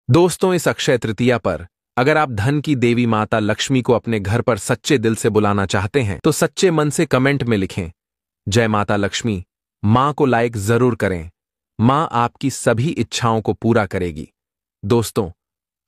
दोस्तों, इस अक्षय तृतीया पर अगर आप धन की देवी माता लक्ष्मी को अपने घर पर सच्चे दिल से बुलाना चाहते हैं तो सच्चे मन से कमेंट में लिखें जय माता लक्ष्मी। मां को लाइक जरूर करें। मां आपकी सभी इच्छाओं को पूरा करेगी। दोस्तों,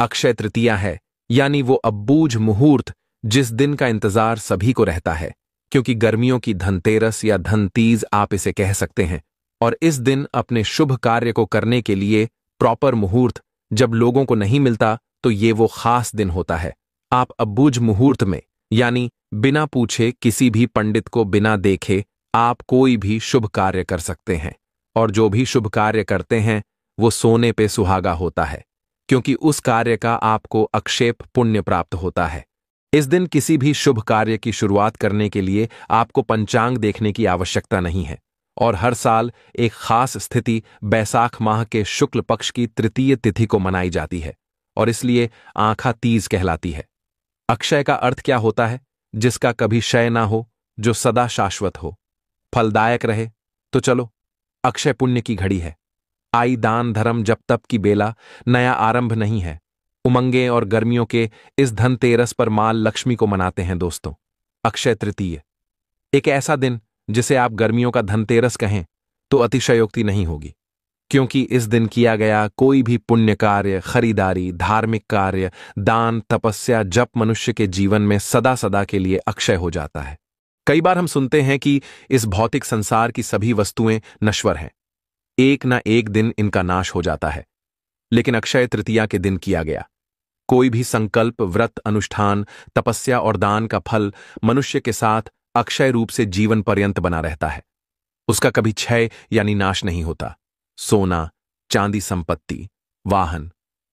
अक्षय तृतीया है यानी वो अब्बूझ मुहूर्त जिस दिन का इंतजार सभी को रहता है, क्योंकि गर्मियों की धनतेरस या धनतीज आप इसे कह सकते हैं। और इस दिन अपने शुभ कार्य को करने के लिए प्रॉपर मुहूर्त जब लोगों को नहीं मिलता तो ये वो खास दिन होता है। आप अब्बूझ मुहूर्त में यानी बिना पूछे किसी भी पंडित को बिना देखे आप कोई भी शुभ कार्य कर सकते हैं। और जो भी शुभ कार्य करते हैं वो सोने पे सुहागा होता है, क्योंकि उस कार्य का आपको अक्षेप पुण्य प्राप्त होता है। इस दिन किसी भी शुभ कार्य की शुरुआत करने के लिए आपको पंचांग देखने की आवश्यकता नहीं है। और हर साल एक खास स्थिति बैसाख माह के शुक्ल पक्ष की तृतीय तिथि को मनाई जाती है और इसलिए आँखा तीज कहलाती है। अक्षय का अर्थ क्या होता है? जिसका कभी क्षय ना हो, जो सदा शाश्वत हो, फलदायक रहे। तो चलो, अक्षय पुण्य की घड़ी है। आई दान धर्म जप तप की बेला, नया आरंभ नहीं है। उमंगे और गर्मियों के इस धनतेरस पर मां लक्ष्मी को मनाते हैं दोस्तों। अक्षय तृतीय एक ऐसा दिन जिसे आप गर्मियों का धनतेरस कहें तो अतिशयोक्ति नहीं होगी, क्योंकि इस दिन किया गया कोई भी पुण्य कार्य, खरीदारी, धार्मिक कार्य, दान, तपस्या, जप मनुष्य के जीवन में सदा सदा के लिए अक्षय हो जाता है। कई बार हम सुनते हैं कि इस भौतिक संसार की सभी वस्तुएं नश्वर हैं, एक ना एक दिन इनका नाश हो जाता है। लेकिन अक्षय तृतीया के दिन किया गया कोई भी संकल्प, व्रत, अनुष्ठान, तपस्या और दान का फल मनुष्य के साथ अक्षय रूप से जीवन पर्यंत बना रहता है। उसका कभी क्षय यानी नाश नहीं होता। सोना, चांदी, संपत्ति, वाहन,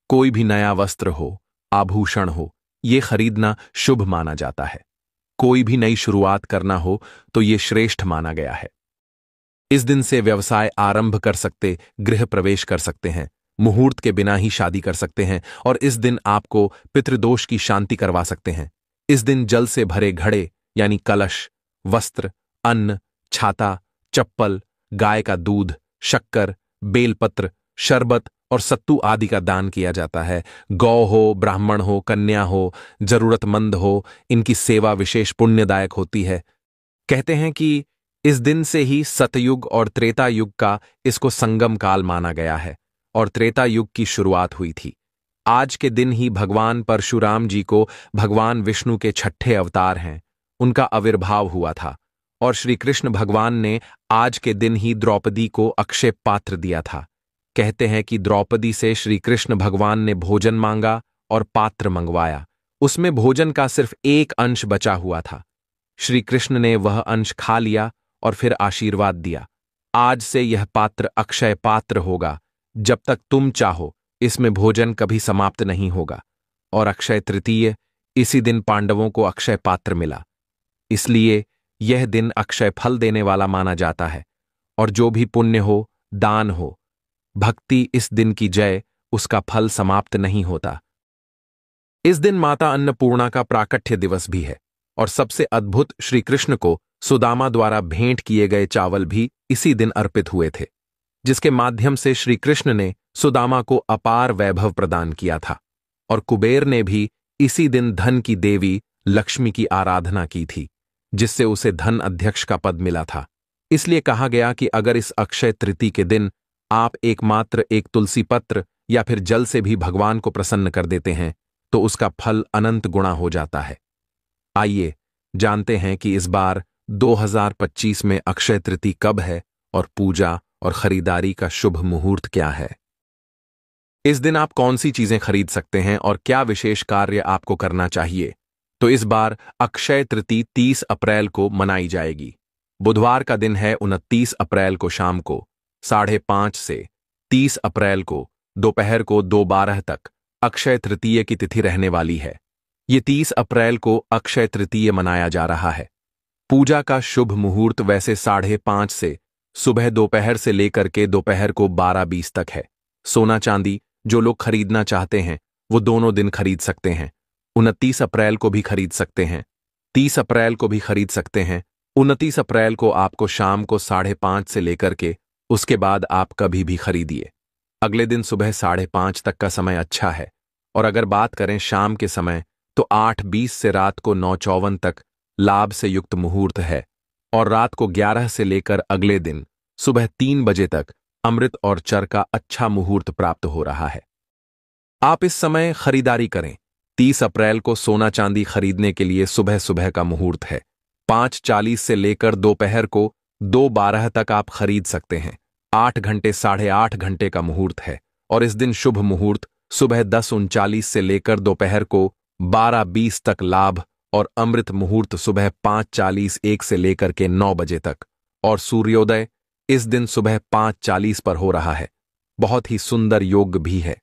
कोई भी नया वस्त्र हो, आभूषण हो, ये खरीदना शुभ माना जाता है। कोई भी नई शुरुआत करना हो तो ये श्रेष्ठ माना गया है। इस दिन से व्यवसाय आरंभ कर सकते, गृह प्रवेश कर सकते हैं, मुहूर्त के बिना ही शादी कर सकते हैं और इस दिन आपको पितृदोष की शांति करवा सकते हैं। इस दिन जल से भरे घड़े यानी कलश, वस्त्र, अन्न, छाता, चप्पल, गाय का दूध, शक्कर, बेलपत्र, शरबत और सत्तू आदि का दान किया जाता है। गौ हो, ब्राह्मण हो, कन्या हो, जरूरतमंद हो, इनकी सेवा विशेष पुण्यदायक होती है। कहते हैं कि इस दिन से ही सतयुग और त्रेता युग का इसको संगम काल माना गया है और त्रेता युग की शुरुआत हुई थी। आज के दिन ही भगवान परशुराम जी को भगवान विष्णु के छठे अवतार हैं, उनका आविर्भाव हुआ था और श्री कृष्ण भगवान ने आज के दिन ही द्रौपदी को अक्षय पात्र दिया था। कहते हैं कि द्रौपदी से श्री कृष्ण भगवान ने भोजन मांगा और पात्र मंगवाया। उसमें भोजन का सिर्फ एक अंश बचा हुआ था। श्री कृष्ण ने वह अंश खा लिया और फिर आशीर्वाद दिया, आज से यह पात्र अक्षय पात्र होगा। जब तक तुम चाहो इसमें भोजन कभी समाप्त नहीं होगा। और अक्षय तृतीय इसी दिन पांडवों को अक्षय पात्र मिला, इसलिए यह दिन अक्षय फल देने वाला माना जाता है। और जो भी पुण्य हो, दान हो, भक्ति इस दिन की जय, उसका फल समाप्त नहीं होता। इस दिन माता अन्नपूर्णा का प्राकट्य दिवस भी है और सबसे अद्भुत श्री कृष्ण को सुदामा द्वारा भेंट किए गए चावल भी इसी दिन अर्पित हुए थे, जिसके माध्यम से श्री कृष्ण ने सुदामा को अपार वैभव प्रदान किया था। और कुबेर ने भी इसी दिन धन की देवी लक्ष्मी की आराधना की थी, जिससे उसे धन अध्यक्ष का पद मिला था। इसलिए कहा गया कि अगर इस अक्षय तृतीया के दिन आप एकमात्र एक तुलसी पत्र या फिर जल से भी भगवान को प्रसन्न कर देते हैं तो उसका फल अनंत गुणा हो जाता है। आइए जानते हैं कि इस बार 2025 में अक्षय तृतीया कब है और पूजा और खरीदारी का शुभ मुहूर्त क्या है। इस दिन आप कौन सी चीजें खरीद सकते हैं और क्या विशेष कार्य आपको करना चाहिए। तो इस बार अक्षय तृतीया 30 अप्रैल को मनाई जाएगी। बुधवार का दिन है। 29 अप्रैल को शाम को 5:30 से 30 अप्रैल को दोपहर को 2:12 तक अक्षय तृतीया की तिथि रहने वाली है। ये 30 अप्रैल को अक्षय तृतीया मनाया जा रहा है। पूजा का शुभ मुहूर्त वैसे 5:30 से सुबह दोपहर से लेकर के दोपहर को 12:20 तक है। सोना चांदी जो लोग खरीदना चाहते हैं वो दोनों दिन खरीद सकते हैं। 29 अप्रैल को भी खरीद सकते हैं, 30 अप्रैल को भी खरीद सकते हैं। 29 अप्रैल को आपको शाम को 5:30 से लेकर के उसके बाद आप कभी भी खरीदिए। अगले दिन सुबह 5:30 तक का समय अच्छा है, और अगर बात करें शाम के समय तो 8:20 से रात को 9:54 तक लाभ से युक्त मुहूर्त है, और रात को 11 से लेकर अगले दिन सुबह 3 बजे तक अमृत और चर का अच्छा मुहूर्त प्राप्त हो रहा है। आप इस समय खरीदारी करें। 30 अप्रैल को सोना चांदी खरीदने के लिए सुबह सुबह का मुहूर्त है। 5:40 से लेकर दोपहर को 2:12 तक आप खरीद सकते हैं। 8 घंटे 8.5 घंटे का मुहूर्त है, और इस दिन शुभ मुहूर्त सुबह 10:39 से लेकर दोपहर को 12:20 तक लाभ, और अमृत मुहूर्त सुबह 5:40 1 से लेकर के 9 बजे तक, और सूर्योदय इस दिन सुबह 5:40 पर हो रहा है। बहुत ही सुंदर योग भी है।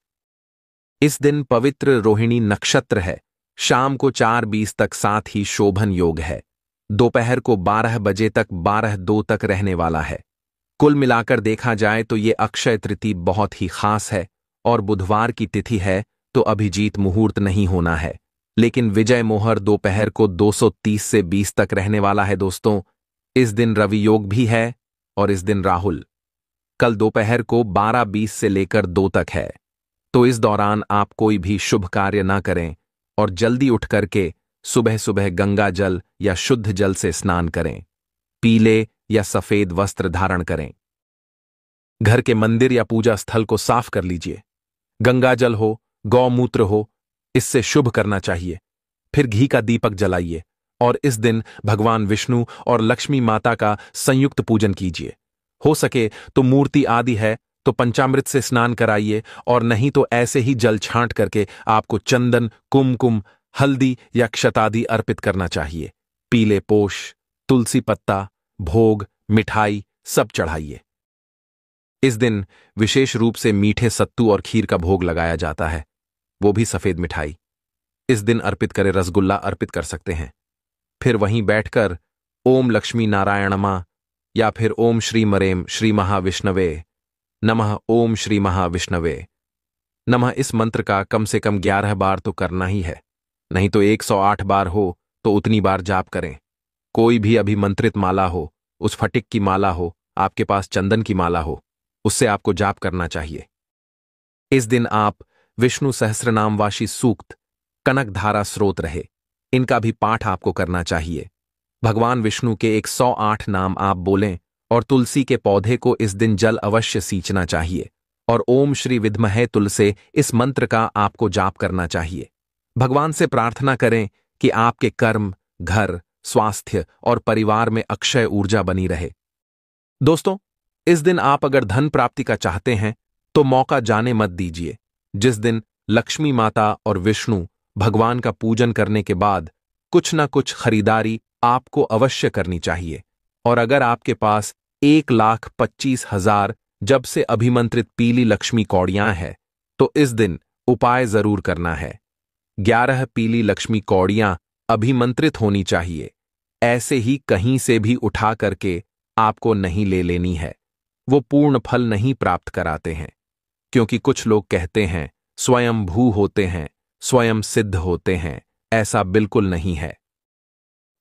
इस दिन पवित्र रोहिणी नक्षत्र है। शाम को 4:20 तक साथ ही शोभन योग है। दोपहर को 12 बजे तक 12:02 तक रहने वाला है। कुल मिलाकर देखा जाए तो ये अक्षय तृतीया बहुत ही खास है, और बुधवार की तिथि है तो अभिजीत मुहूर्त नहीं होना है, लेकिन विजय मोहर दोपहर को 2:30 से 20 तक रहने वाला है। दोस्तों, इस दिन रवि योग भी है, और इस दिन राहुल कल दोपहर को 12:20 से लेकर 2 तक है। तो इस दौरान आप कोई भी शुभ कार्य ना करें, और जल्दी उठ करके सुबह सुबह गंगा जल या शुद्ध जल से स्नान करें। पीले या सफेद वस्त्र धारण करें। घर के मंदिर या पूजा स्थल को साफ कर लीजिए। गंगा जल हो, गौमूत्र हो, इससे शुभ करना चाहिए। फिर घी का दीपक जलाइए, और इस दिन भगवान विष्णु और लक्ष्मी माता का संयुक्त पूजन कीजिए। हो सके तो मूर्ति आदि है तो पंचामृत से स्नान कराइए, और नहीं तो ऐसे ही जल छांट करके आपको चंदन, कुमकुम, हल्दी या क्षतादि अर्पित करना चाहिए। पीले पोष, तुलसी पत्ता, भोग, मिठाई सब चढ़ाइए। इस दिन विशेष रूप से मीठे सत्तू और खीर का भोग लगाया जाता है, वो भी सफेद मिठाई। इस दिन अर्पित करे रसगुल्ला अर्पित कर सकते हैं। फिर वहीं बैठकर ओम लक्ष्मी नारायणमा या फिर ओम श्री मरेम श्री महाविष्णवे नमः, ओम श्री महाविष्णवे नमः, इस मंत्र का कम से कम 11 बार तो करना ही है। नहीं तो 108 बार हो तो उतनी बार जाप करें। कोई भी अभिमंत्रित माला हो, उस फटिक की माला हो, आपके पास चंदन की माला हो, उससे आपको जाप करना चाहिए। इस दिन आप विष्णु सहस्रनामवाशी सूक्त, कनकधारा स्रोत रहे, इनका भी पाठ आपको करना चाहिए। भगवान विष्णु के 108 नाम आप बोलें, और तुलसी के पौधे को इस दिन जल अवश्य सींचना चाहिए, और ओम श्री विद्महे तुलसे इस मंत्र का आपको जाप करना चाहिए। भगवान से प्रार्थना करें कि आपके कर्म, घर, स्वास्थ्य और परिवार में अक्षय ऊर्जा बनी रहे। दोस्तों, इस दिन आप अगर धन प्राप्ति का चाहते हैं तो मौका जाने मत दीजिए। जिस दिन लक्ष्मी माता और विष्णु भगवान का पूजन करने के बाद कुछ न कुछ खरीदारी आपको अवश्य करनी चाहिए। और अगर आपके पास 1,25,000 जब से अभिमंत्रित पीली लक्ष्मी कौड़ियां हैं तो इस दिन उपाय जरूर करना है। 11 पीली लक्ष्मी कौड़ियां अभिमंत्रित होनी चाहिए। ऐसे ही कहीं से भी उठा करके आपको नहीं ले लेनी है, वो पूर्ण फल नहीं प्राप्त कराते हैं। क्योंकि कुछ लोग कहते हैं स्वयं भू होते हैं, स्वयं सिद्ध होते हैं। ऐसा बिल्कुल नहीं है।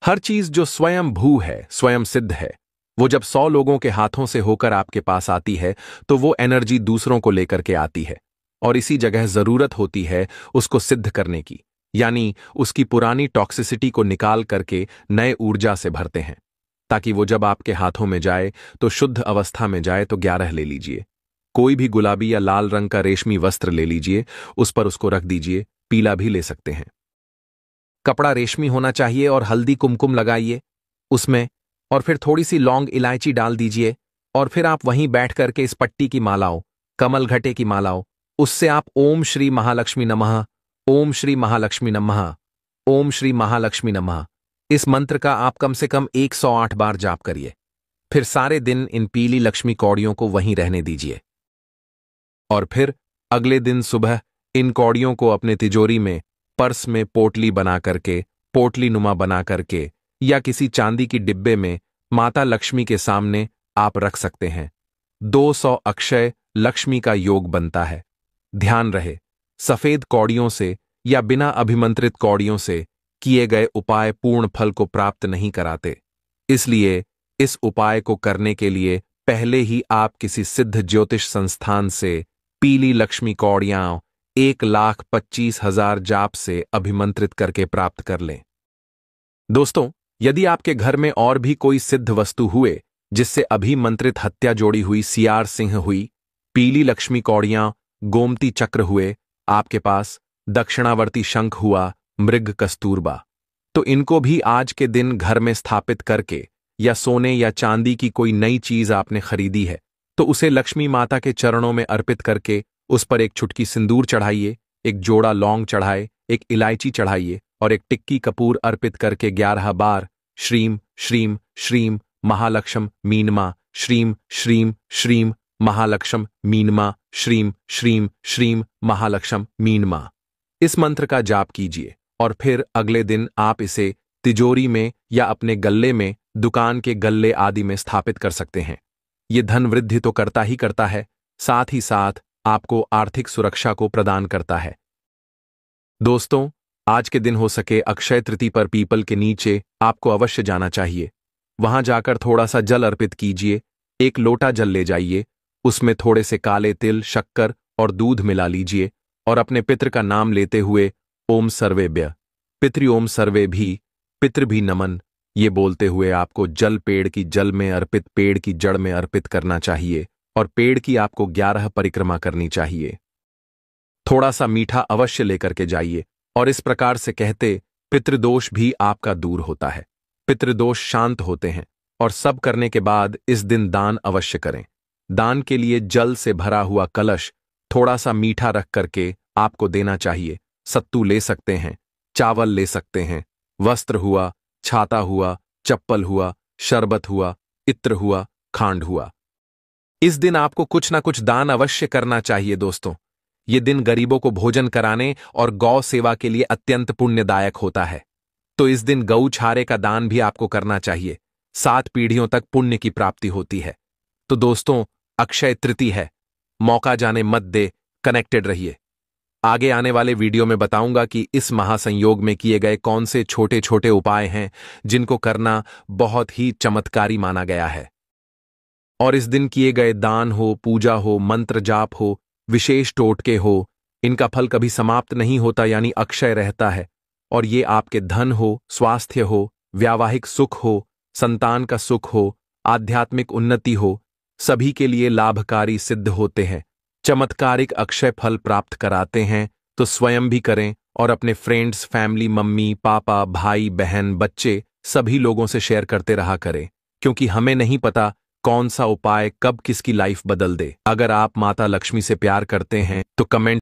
हर चीज जो स्वयं भू है, स्वयं सिद्ध है, वो जब 100 लोगों के हाथों से होकर आपके पास आती है तो वो एनर्जी दूसरों को लेकर के आती है, और इसी जगह जरूरत होती है उसको सिद्ध करने की, यानी उसकी पुरानी टॉक्सिसिटी को निकाल करके नए ऊर्जा से भरते हैं, ताकि वो जब आपके हाथों में जाए तो शुद्ध अवस्था में जाए। तो 11 ले लीजिए। कोई भी गुलाबी या लाल रंग का रेशमी वस्त्र ले लीजिए, उस पर उसको रख दीजिए। पीला भी ले सकते हैं। कपड़ा रेशमी होना चाहिए, और हल्दी कुमकुम लगाइए उसमें, और फिर थोड़ी सी लौंग इलायची डाल दीजिए। और फिर आप वहीं बैठ करके इस पट्टी की मालाओं, कमल घटे की मालाओं, उससे आप ओम श्री महालक्ष्मी नमः, ओम श्री महालक्ष्मी नमः, ओम श्री महालक्ष्मी नमः, इस मंत्र का आप कम से कम 108 बार जाप करिए। फिर सारे दिन इन पीली लक्ष्मी कौड़ियों को वहीं रहने दीजिए, और फिर अगले दिन सुबह इन कौड़ियों को अपने तिजोरी में, पर्स में पोटली बना करके, पोटली नुमा बना करके, या किसी चांदी की डिब्बे में माता लक्ष्मी के सामने आप रख सकते हैं। 200 अक्षय लक्ष्मी का योग बनता है। ध्यान रहे, सफेद कौड़ियों से या बिना अभिमंत्रित कौड़ियों से किए गए उपाय पूर्ण फल को प्राप्त नहीं कराते। इसलिए इस उपाय को करने के लिए पहले ही आप किसी सिद्ध ज्योतिष संस्थान से पीली लक्ष्मी कौड़ियां 1,25,000 जाप से अभिमंत्रित करके प्राप्त कर लें। दोस्तों, यदि आपके घर में और भी कोई सिद्ध वस्तु हुए जिससे अभिमंत्रित हत्या जोड़ी हुई सियार सिंह हुई, पीली लक्ष्मी कौड़ियां, गोमती चक्र हुए, आपके पास दक्षिणावर्ती शंख हुआ, मृग कस्तूरबा, तो इनको भी आज के दिन घर में स्थापित करके, या सोने या चांदी की कोई नई चीज आपने खरीदी है तो उसे लक्ष्मी माता के चरणों में अर्पित करके उस पर एक चुटकी सिंदूर चढ़ाइए, एक जोड़ा लौंग चढ़ाए, एक इलायची चढ़ाइए और एक टिक्की कपूर अर्पित करके 11 बार श्रीम श्रीम श्रीम महालक्ष्म मीनमा, श्रीम श्रीम श्रीम महालक्ष्म मीनमा, श्रीम श्रीम श्रीम महालक्ष्म मीनमा, इस मंत्र का जाप कीजिए और फिर अगले दिन आप इसे तिजोरी में या अपने गल्ले में, दुकान के गल्ले आदि में स्थापित कर सकते हैं। ये धन वृद्धि तो करता ही करता है, साथ ही साथ आपको आर्थिक सुरक्षा को प्रदान करता है। दोस्तों, आज के दिन हो सके अक्षय तृतीया पर पीपल के नीचे आपको अवश्य जाना चाहिए। वहां जाकर थोड़ा सा जल अर्पित कीजिए। एक लोटा जल ले जाइए, उसमें थोड़े से काले तिल, शक्कर और दूध मिला लीजिए और अपने पितृ का नाम लेते हुए ओम सर्वेभ्य पितृ ओम सर्वे भी पितृ भी नमन, ये बोलते हुए आपको जल पेड़ की जल में अर्पित, पेड़ की जड़ में अर्पित करना चाहिए और पेड़ की आपको 11 परिक्रमा करनी चाहिए। थोड़ा सा मीठा अवश्य लेकर के जाइए और इस प्रकार से कहते पितृदोष भी आपका दूर होता है, पितृदोष शांत होते हैं। और सब करने के बाद इस दिन दान अवश्य करें। दान के लिए जल से भरा हुआ कलश थोड़ा सा मीठा रख करके आपको देना चाहिए। सत्तू ले सकते हैं, चावल ले सकते हैं, वस्त्र हुआ, छाता हुआ, चप्पल हुआ, शरबत हुआ, इत्र हुआ, खांड हुआ। इस दिन आपको कुछ ना कुछ दान अवश्य करना चाहिए। दोस्तों, ये दिन गरीबों को भोजन कराने और गौ सेवा के लिए अत्यंत पुण्यदायक होता है, तो इस दिन गऊ छारे का दान भी आपको करना चाहिए। 7 पीढ़ियों तक पुण्य की प्राप्ति होती है। तो दोस्तों, अक्षय तृतीया है, मौका जाने मत दे, कनेक्टेड रहिए। आगे आने वाले वीडियो में बताऊंगा कि इस महासंयोग में किए गए कौन से छोटे छोटे उपाय हैं जिनको करना बहुत ही चमत्कारी माना गया है। और इस दिन किए गए दान हो, पूजा हो, मंत्र जाप हो, विशेष टोटके हो, इनका फल कभी समाप्त नहीं होता, यानी अक्षय रहता है। और ये आपके धन हो, स्वास्थ्य हो, व्यावहारिक सुख हो, संतान का सुख हो, आध्यात्मिक उन्नति हो, सभी के लिए लाभकारी सिद्ध होते हैं। चमत्कारिक अक्षय फल प्राप्त कराते हैं। तो स्वयं भी करें और अपने फ्रेंड्स, फैमिली, मम्मी पापा, भाई बहन, बच्चे सभी लोगों से शेयर करते रहा करें, क्योंकि हमें नहीं पता कौन सा उपाय कब किसकी लाइफ बदल दे। अगर आप माता लक्ष्मी से प्यार करते हैं तो कमेंट